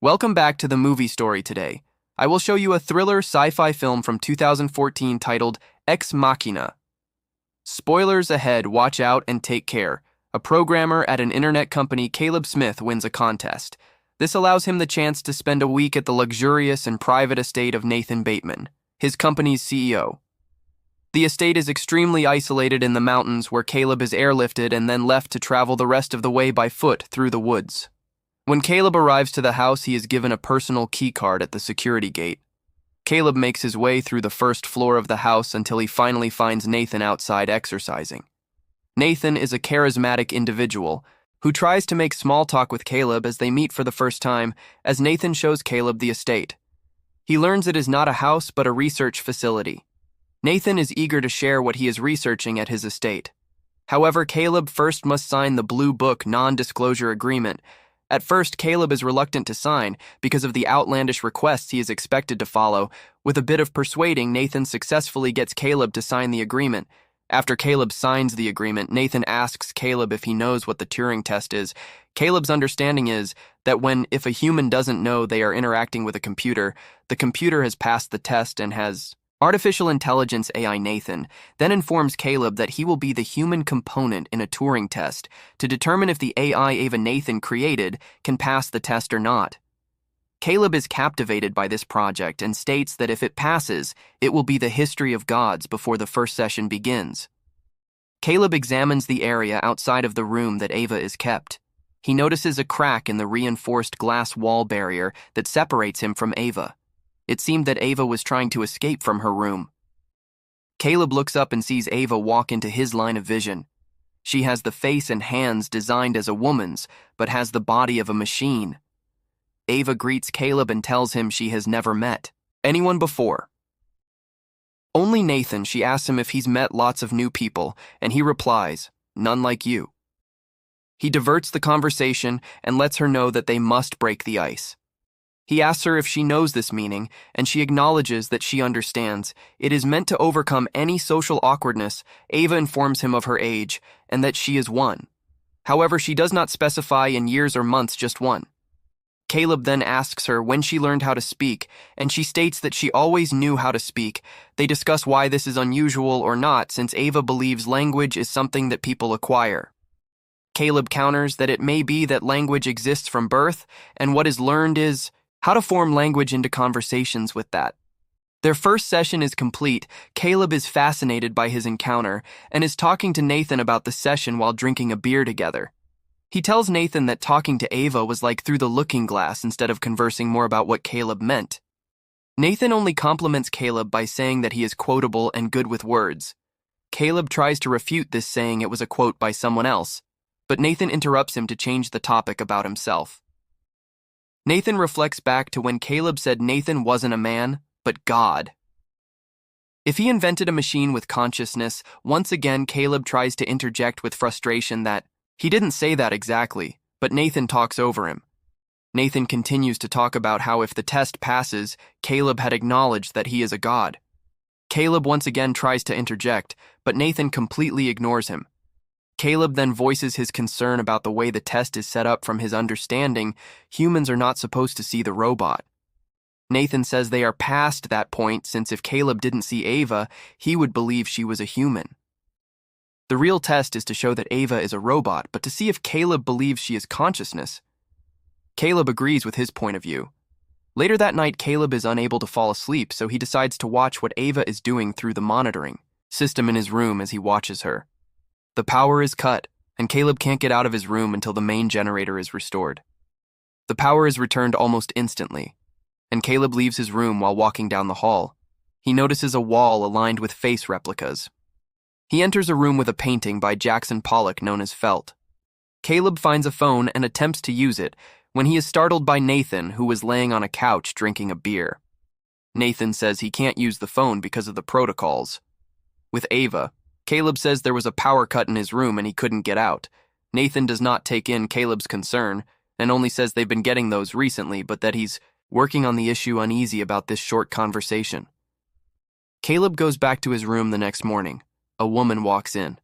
Welcome back to the movie story today. I will show you a thriller sci-fi film from 2014 titled Ex Machina. Spoilers ahead, watch out and take care. A programmer at an internet company, Caleb Smith, wins a contest. This allows him the chance to spend a week at the luxurious and private estate of Nathan Bateman, his company's CEO. The estate is extremely isolated in the mountains where Caleb is airlifted and then left to travel the rest of the way by foot through the woods. When Caleb arrives to the house, he is given a personal key card at the security gate. Caleb makes his way through the first floor of the house until he finally finds Nathan outside exercising. Nathan is a charismatic individual who tries to make small talk with Caleb as they meet for the first time, as Nathan shows Caleb the estate. He learns it is not a house but a research facility. Nathan is eager to share what he is researching at his estate. However, Caleb first must sign the Blue Book non-disclosure agreement. At first, Caleb is reluctant to sign because of the outlandish requests he is expected to follow. With a bit of persuading, Nathan successfully gets Caleb to sign the agreement. After Caleb signs the agreement, Nathan asks Caleb if he knows what the Turing test is. Caleb's understanding is that if a human doesn't know they are interacting with a computer, the computer has passed the test and has... Artificial intelligence AI Nathan then informs Caleb that he will be the human component in a Turing test to determine if the AI Ava Nathan created can pass the test or not. Caleb is captivated by this project and states that if it passes, it will be the history of gods before the first session begins. Caleb examines the area outside of the room that Ava is kept. He notices a crack in the reinforced glass wall barrier that separates him from Ava. It seemed that Ava was trying to escape from her room. Caleb looks up and sees Ava walk into his line of vision. She has the face and hands designed as a woman's, but has the body of a machine. Ava greets Caleb and tells him she has never met anyone before. Only Nathan. She asks him if he's met lots of new people, and he replies, "None like you." He diverts the conversation and lets her know that they must break the ice. He asks her if she knows this meaning, and she acknowledges that she understands. It is meant to overcome any social awkwardness. Ava informs him of her age, and that she is 1. However, she does not specify in years or months, just 1. Caleb then asks her when she learned how to speak, and she states that she always knew how to speak. They discuss why this is unusual or not, since Ava believes language is something that people acquire. Caleb counters that it may be that language exists from birth, and what is learned is how to form language into conversations with that. Their first session is complete. Caleb is fascinated by his encounter and is talking to Nathan about the session while drinking a beer together. He tells Nathan that talking to Ava was like through the looking glass instead of conversing more about what Caleb meant. Nathan only compliments Caleb by saying that he is quotable and good with words. Caleb tries to refute this, saying it was a quote by someone else, but Nathan interrupts him to change the topic about himself. Nathan reflects back to when Caleb said Nathan wasn't a man, but God. If he invented a machine with consciousness, once again Caleb tries to interject with frustration that he didn't say that exactly, but Nathan talks over him. Nathan continues to talk about how if the test passes, Caleb had acknowledged that he is a god. Caleb once again tries to interject, but Nathan completely ignores him. Caleb then voices his concern about the way the test is set up. From his understanding, humans are not supposed to see the robot. Nathan says they are past that point, since if Caleb didn't see Ava, he would believe she was a human. The real test is to show that Ava is a robot, but to see if Caleb believes she is consciousness. Caleb agrees with his point of view. Later that night, Caleb is unable to fall asleep, so he decides to watch what Ava is doing through the monitoring system in his room as he watches her. The power is cut, and Caleb can't get out of his room until the main generator is restored. The power is returned almost instantly, and Caleb leaves his room while walking down the hall. He notices a wall aligned with face replicas. He enters a room with a painting by Jackson Pollock known as Felt. Caleb finds a phone and attempts to use it when he is startled by Nathan, who is laying on a couch drinking a beer. Nathan says he can't use the phone because of the protocols. With Ava, Caleb says there was a power cut in his room and he couldn't get out. Nathan does not take in Caleb's concern and only says they've been getting those recently, but that he's working on the issue, uneasy about this short conversation. Caleb goes back to his room the next morning. A woman walks in.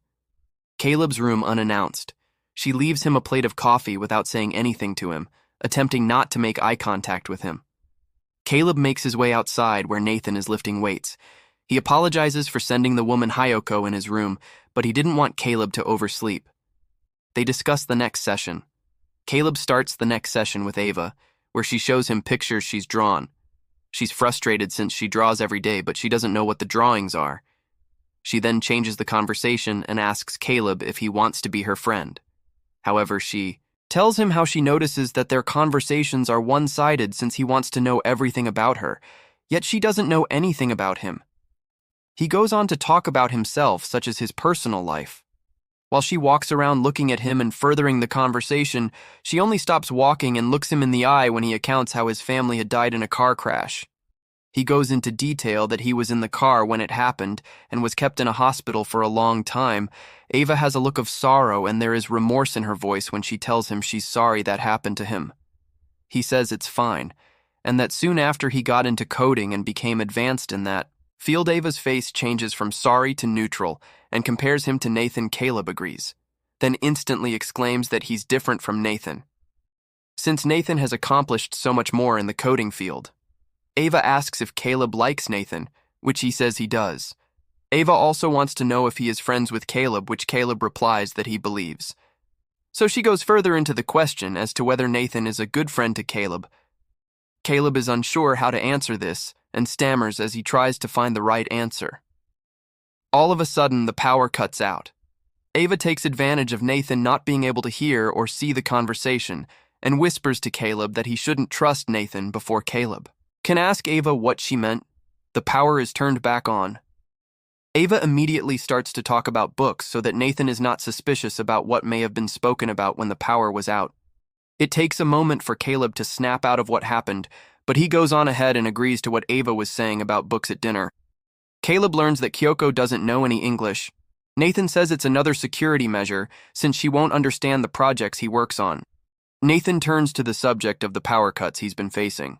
Caleb's room unannounced. She leaves him a plate of coffee without saying anything to him. attempting not to make eye contact with him. Caleb makes his way outside where Nathan is lifting weights. He apologizes for sending the woman Hayoko in his room, but he didn't want Caleb to oversleep. They discuss the next session. Caleb starts the next session with Ava, where she shows him pictures she's drawn. She's frustrated since she draws every day, but she doesn't know what the drawings are. She then changes the conversation and asks Caleb if he wants to be her friend. However, she tells him how she notices that their conversations are one-sided since he wants to know everything about her, yet she doesn't know anything about him. He goes on to talk about himself, such as his personal life. While she walks around looking at him and furthering the conversation, she only stops walking and looks him in the eye when he recounts how his family had died in a car crash. He goes into detail that he was in the car when it happened and was kept in a hospital for a long time. Ava has a look of sorrow and there is remorse in her voice when she tells him she's sorry that happened to him. He says it's fine, and that soon after he got into coding and became advanced in that field. Ava's face changes from sorry to neutral and compares him to Nathan. Caleb agrees, then instantly exclaims that he's different from Nathan, since Nathan has accomplished so much more in the coding field. Ava asks if Caleb likes Nathan, which he says he does. Ava also wants to know if he is friends with Caleb, which Caleb replies that he believes. So she goes further into the question as to whether Nathan is a good friend to Caleb. Caleb is unsure how to answer this and stammers as he tries to find the right answer. All of a sudden, the power cuts out. Ava takes advantage of Nathan not being able to hear or see the conversation and whispers to Caleb that he shouldn't trust Nathan before Caleb can ask Ava what she meant. The power is turned back on. Ava immediately starts to talk about books so that Nathan is not suspicious about what may have been spoken about when the power was out. It takes a moment for Caleb to snap out of what happened, but he goes on ahead and agrees to what Ava was saying about books at dinner. Caleb learns that Kyoko doesn't know any English. Nathan says it's another security measure since she won't understand the projects he works on. Nathan turns to the subject of the power cuts he's been facing.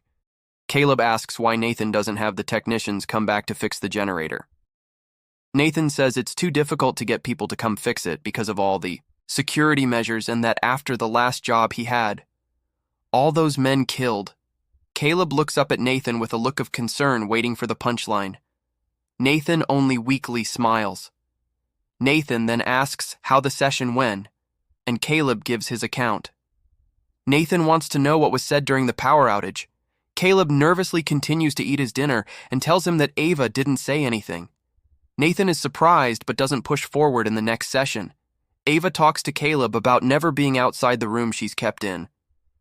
Caleb asks why Nathan doesn't have the technicians come back to fix the generator. Nathan says it's too difficult to get people to come fix it because of all the security measures and that after the last job he had, all those men killed. Caleb looks up at Nathan with a look of concern waiting for the punchline. Nathan only weakly smiles. Nathan then asks how the session went, and Caleb gives his account. Nathan wants to know what was said during the power outage. Caleb nervously continues to eat his dinner and tells him that Ava didn't say anything. Nathan is surprised but doesn't push forward in the next session. Ava talks to Caleb about never being outside the room she's kept in.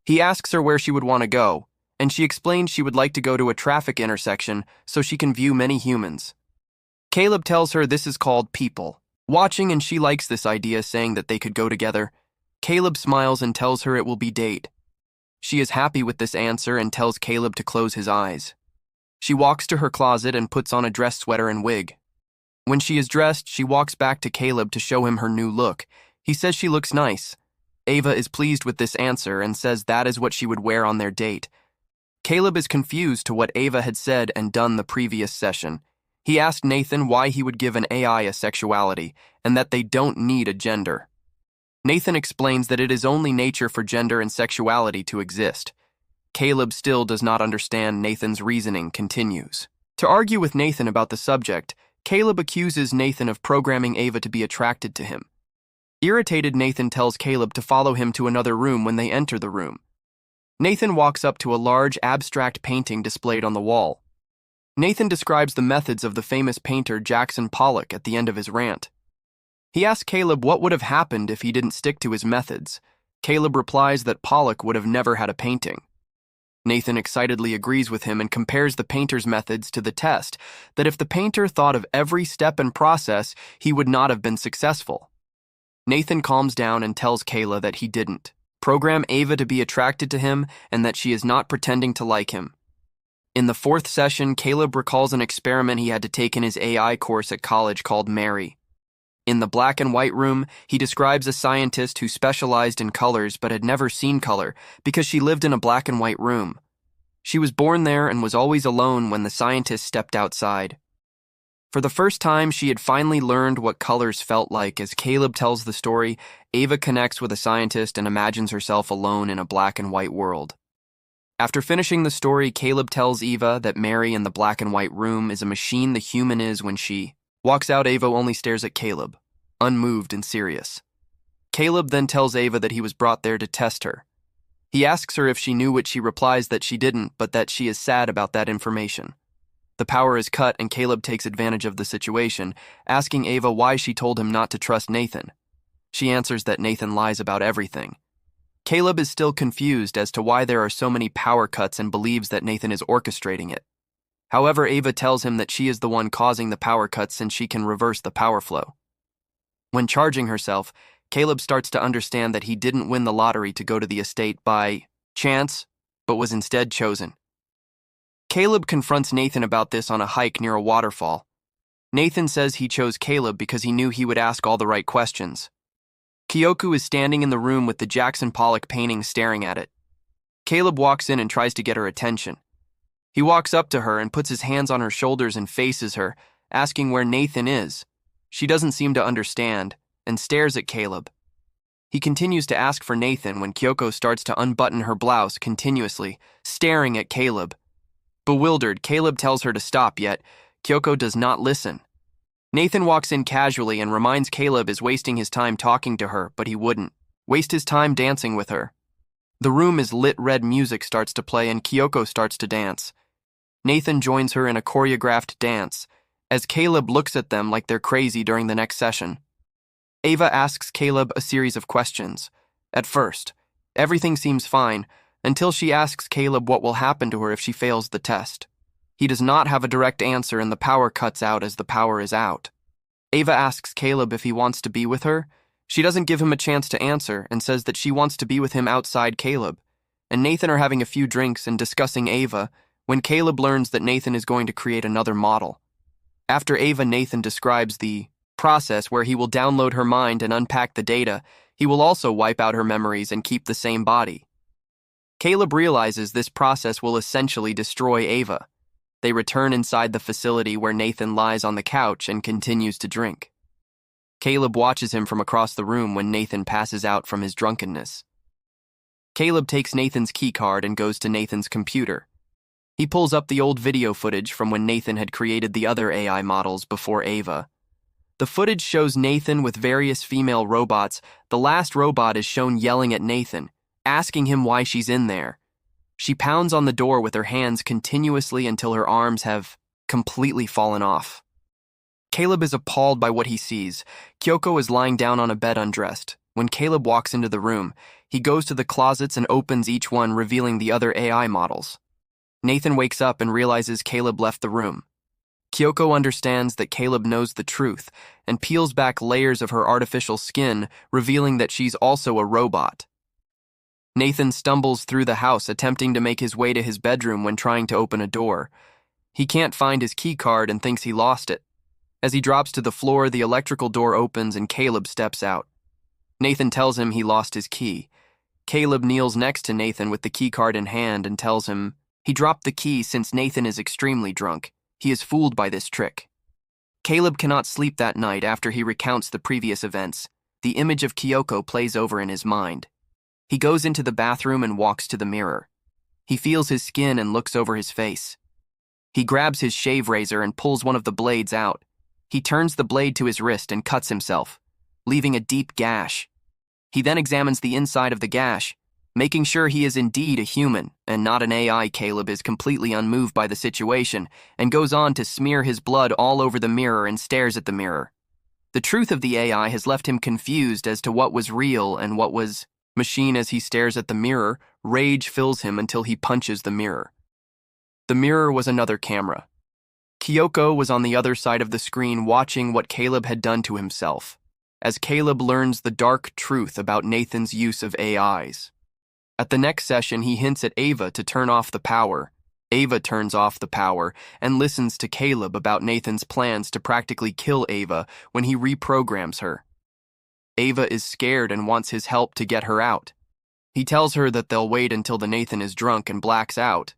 He asks her where she would want to go, and she explains she would like to go to a traffic intersection so she can view many humans. Caleb tells her this is called people watching and she likes this idea, saying that they could go together. Caleb smiles and tells her it will be date. She is happy with this answer and tells Caleb to close his eyes. She walks to her closet and puts on a dress sweater and wig. When she is dressed, she walks back to Caleb to show him her new look. He says she looks nice. Ava is pleased with this answer and says that is what she would wear on their date. Caleb is confused to what Ava had said and done the previous session. He asked Nathan why he would give an AI a sexuality and that they don't need a gender. Nathan explains that it is only nature for gender and sexuality to exist. Caleb still does not understand Nathan's reasoning continues. To argue with Nathan about the subject, Caleb accuses Nathan of programming Ava to be attracted to him. Irritated, Nathan tells Caleb to follow him to another room when they enter the room. Nathan walks up to a large abstract painting displayed on the wall. Nathan describes the methods of the famous painter Jackson Pollock at the end of his rant. He asks Caleb what would have happened if he didn't stick to his methods. Caleb replies that Pollock would have never had a painting. Nathan excitedly agrees with him and compares the painter's methods to the test, that if the painter thought of every step and process, he would not have been successful. Nathan calms down and tells Kayla that he didn't program Ava to be attracted to him and that she is not pretending to like him. In the fourth session, Caleb recalls an experiment he had to take in his AI course at college called Mary. In the black and white room, he describes a scientist who specialized in colors but had never seen color because she lived in a black and white room. She was born there and was always alone when the scientist stepped outside. For the first time, she had finally learned what colors felt like. As Caleb tells the story, Ava connects with a scientist and imagines herself alone in a black and white world. After finishing the story, Caleb tells Ava that Mary in the black and white room is a machine the human is when she walks out. Ava only stares at Caleb, unmoved and serious. Caleb then tells Ava that he was brought there to test her. He asks her if she knew, which she replies that she didn't, but that she is sad about that information. The power is cut and Caleb takes advantage of the situation, asking Ava why she told him not to trust Nathan. She answers that Nathan lies about everything. Caleb is still confused as to why there are so many power cuts and believes that Nathan is orchestrating it. However, Ava tells him that she is the one causing the power cuts since she can reverse the power flow. When charging herself, Caleb starts to understand that he didn't win the lottery to go to the estate by chance, but was instead chosen. Caleb confronts Nathan about this on a hike near a waterfall. Nathan says he chose Caleb because he knew he would ask all the right questions. Kyoku is standing in the room with the Jackson Pollock painting staring at it. Caleb walks in and tries to get her attention. He walks up to her and puts his hands on her shoulders and faces her, asking where Nathan is. She doesn't seem to understand and stares at Caleb. He continues to ask for Nathan when Kyoko starts to unbutton her blouse continuously, staring at Caleb. Bewildered, Caleb tells her to stop, yet Kyoko does not listen. Nathan walks in casually and reminds Caleb is wasting his time talking to her, but he wouldn't waste his time dancing with her. The room is lit, red music starts to play and Kyoko starts to dance. Nathan joins her in a choreographed dance, as Caleb looks at them like they're crazy during the next session. Ava asks Caleb a series of questions. At first, everything seems fine, until she asks Caleb what will happen to her if she fails the test. He does not have a direct answer and the power cuts out as the power is out. Ava asks Caleb if he wants to be with her. She doesn't give him a chance to answer and says that she wants to be with him outside Caleb. And Nathan are having a few drinks and discussing Ava when Caleb learns that Nathan is going to create another model. After Ava, Nathan describes the process where he will download her mind and unpack the data. He will also wipe out her memories and keep the same body. Caleb realizes this process will essentially destroy Ava. They return inside the facility where Nathan lies on the couch and continues to drink. Caleb watches him from across the room when Nathan passes out from his drunkenness. Caleb takes Nathan's keycard and goes to Nathan's computer. He pulls up the old video footage from when Nathan had created the other AI models before Ava. The footage shows Nathan with various female robots. The last robot is shown yelling at Nathan, asking him why she's in there. She pounds on the door with her hands continuously until her arms have completely fallen off. Caleb is appalled by what he sees. Kyoko is lying down on a bed undressed. When Caleb walks into the room, he goes to the closets and opens each one, revealing the other AI models. Nathan wakes up and realizes Caleb left the room. Kyoko understands that Caleb knows the truth and peels back layers of her artificial skin, revealing that she's also a robot. Nathan stumbles through the house, attempting to make his way to his bedroom when trying to open a door. He can't find his key card and thinks he lost it. As he drops to the floor, the electrical door opens and Caleb steps out. Nathan tells him he lost his key. Caleb kneels next to Nathan with the key card in hand and tells him he dropped the key since Nathan is extremely drunk. He is fooled by this trick. Caleb cannot sleep that night after he recounts the previous events. The image of Kyoko plays over in his mind. He goes into the bathroom and walks to the mirror. He feels his skin and looks over his face. He grabs his shave razor and pulls one of the blades out. He turns the blade to his wrist and cuts himself, leaving a deep gash. He then examines the inside of the gash, making sure he is indeed a human and not an AI. Caleb is completely unmoved by the situation and goes on to smear his blood all over the mirror and stares at the mirror. The truth of the AI has left him confused as to what was real and what was machine. As he stares at the mirror, rage fills him until he punches the mirror. The mirror was another camera. Kyoko was on the other side of the screen watching what Caleb had done to himself, as Caleb learns the dark truth about Nathan's use of AIs. At the next session, he hints at Ava to turn off the power. Ava turns off the power and listens to Caleb about Nathan's plans to practically kill Ava when he reprograms her. Ava is scared and wants his help to get her out. He tells her that they'll wait until the Nathan is drunk and blacks out.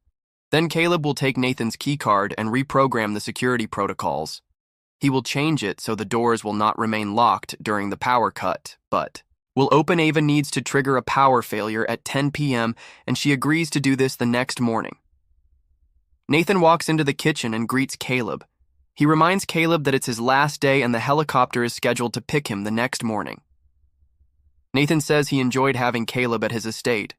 Then Caleb will take Nathan's keycard and reprogram the security protocols. He will change it so the doors will not remain locked during the power cut, but will open. Ava needs to trigger a power failure at 10 p.m., and she agrees to do this the next morning. Nathan walks into the kitchen and greets Caleb. He reminds Caleb that it's his last day and the helicopter is scheduled to pick him the next morning. Nathan says he enjoyed having Caleb at his estate.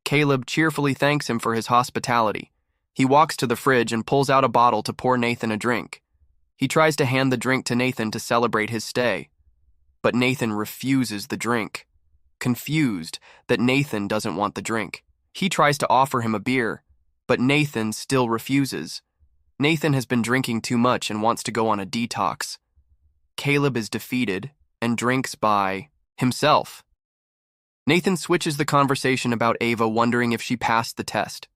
Caleb cheerfully thanks him for his hospitality. He walks to the fridge and pulls out a bottle to pour Nathan a drink. He tries to hand the drink to Nathan to celebrate his stay, but Nathan refuses the drink. Confused that Nathan doesn't want the drink, he tries to offer him a beer, but Nathan still refuses. Nathan has been drinking too much and wants to go on a detox. Caleb is defeated and drinks by himself. Nathan switches the conversation about Ava, wondering if she passed the test.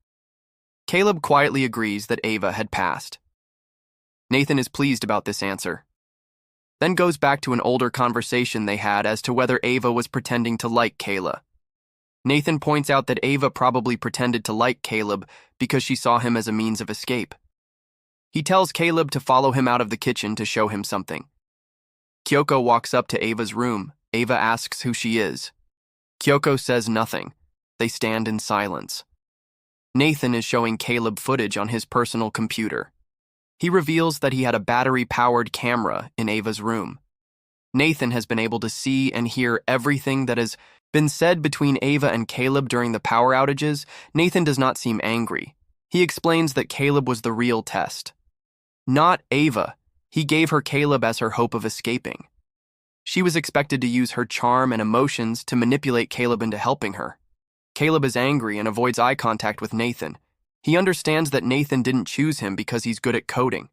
Caleb quietly agrees that Ava had passed. Nathan is pleased about this answer. Then goes back to an older conversation they had as to whether Ava was pretending to like Kayla. Nathan points out that Ava probably pretended to like Caleb because she saw him as a means of escape. He tells Caleb to follow him out of the kitchen to show him something. Kyoko walks up to Ava's room. Ava asks who she is. Kyoko says nothing. They stand in silence. Nathan is showing Caleb footage on his personal computer. He reveals that he had a battery-powered camera in Ava's room. Nathan has been able to see and hear everything that has been said between Ava and Caleb during the power outages. Nathan does not seem angry. He explains that Caleb was the real test. Not Ava. He gave her Caleb as her hope of escaping. She was expected to use her charm and emotions to manipulate Caleb into helping her. Caleb is angry and avoids eye contact with Nathan. He understands that Nathan didn't choose him because he's good at coding.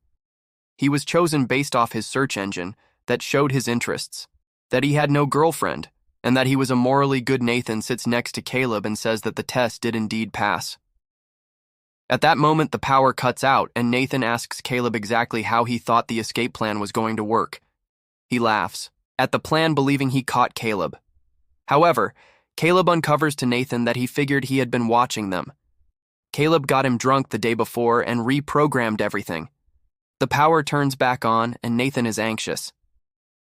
He was chosen based off his search engine that showed his interests, that he had no girlfriend, and that he was a morally good. Nathan sits next to Caleb and says that the test did indeed pass. At that moment, the power cuts out, and Nathan asks Caleb exactly how he thought the escape plan was going to work. He laughs at the plan, believing he caught Caleb. However, Caleb uncovers to Nathan that he figured he had been watching them. Caleb got him drunk the day before and reprogrammed everything. The power turns back on, and Nathan is anxious.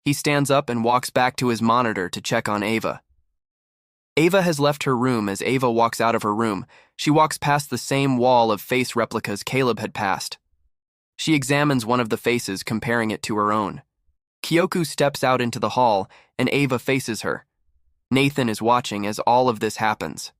He stands up and walks back to his monitor to check on Ava. Ava has left her room. As Ava walks out of her room, she walks past the same wall of face replicas Caleb had passed. She examines one of the faces, comparing it to her own. Kyoko steps out into the hall, and Ava faces her. Nathan is watching as all of this happens.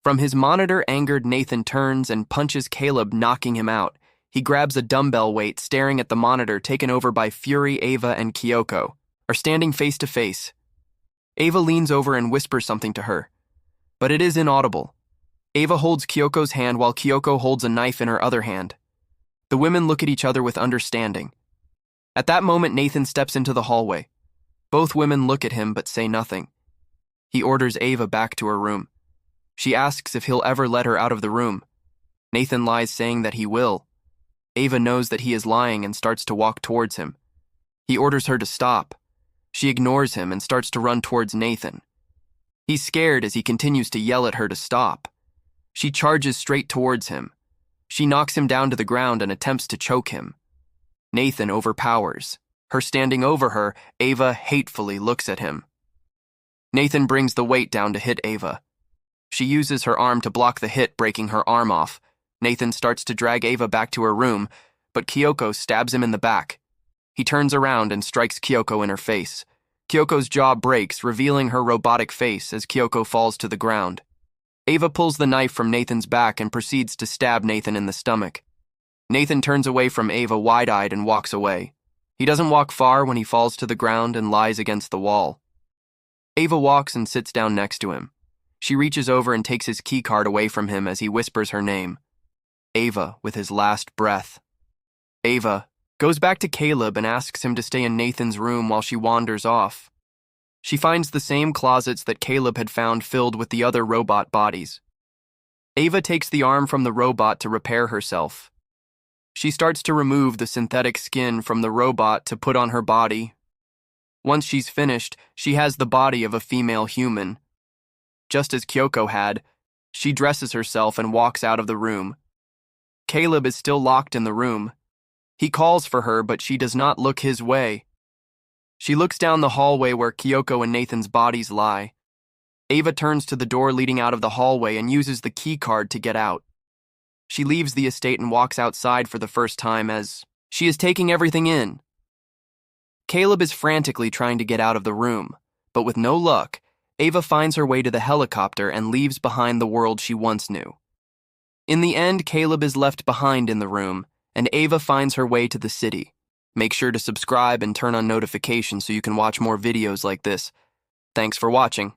From his monitor, angered, Nathan turns and punches Caleb, knocking him out. He grabs a dumbbell weight, staring at the monitor, taken over by fury. Ava and Kyoko are standing face to face. Ava leans over and whispers something to her, but it is inaudible. Ava holds Kyoko's hand while Kyoko holds a knife in her other hand. The women look at each other with understanding. At that moment, Nathan steps into the hallway. Both women look at him but say nothing. He orders Ava back to her room. She asks if he'll ever let her out of the room. Nathan lies, saying that he will. Ava knows that he is lying and starts to walk towards him. He orders her to stop. She ignores him and starts to run towards Nathan. He's scared as he continues to yell at her to stop. She charges straight towards him. She knocks him down to the ground and attempts to choke him. Nathan overpowers her. Standing over her, Ava hatefully looks at him. Nathan brings the weight down to hit Ava. She uses her arm to block the hit, breaking her arm off. Nathan starts to drag Ava back to her room, but Kyoko stabs him in the back. He turns around and strikes Kyoko in her face. Kyoko's jaw breaks, revealing her robotic face as Kyoko falls to the ground. Ava pulls the knife from Nathan's back and proceeds to stab Nathan in the stomach. Nathan turns away from Ava, wide-eyed, and walks away. He doesn't walk far when he falls to the ground and lies against the wall. Ava walks and sits down next to him. She reaches over and takes his keycard away from him as he whispers her name. Ava, with his last breath. Ava goes back to Caleb and asks him to stay in Nathan's room while she wanders off. She finds the same closets that Caleb had found filled with the other robot bodies. Ava takes the arm from the robot to repair herself. She starts to remove the synthetic skin from the robot to put on her body. Once she's finished, she has the body of a female human. Just as Kyoko had, she dresses herself and walks out of the room. Caleb is still locked in the room. He calls for her, but she does not look his way. She looks down the hallway where Kyoko and Nathan's bodies lie. Ava turns to the door leading out of the hallway and uses the key card to get out. She leaves the estate and walks outside for the first time as she is taking everything in. Caleb is frantically trying to get out of the room, but with no luck, Ava finds her way to the helicopter and leaves behind the world she once knew. In the end, Caleb is left behind in the room, and Ava finds her way to the city. Make sure to subscribe and turn on notifications so you can watch more videos like this. Thanks for watching.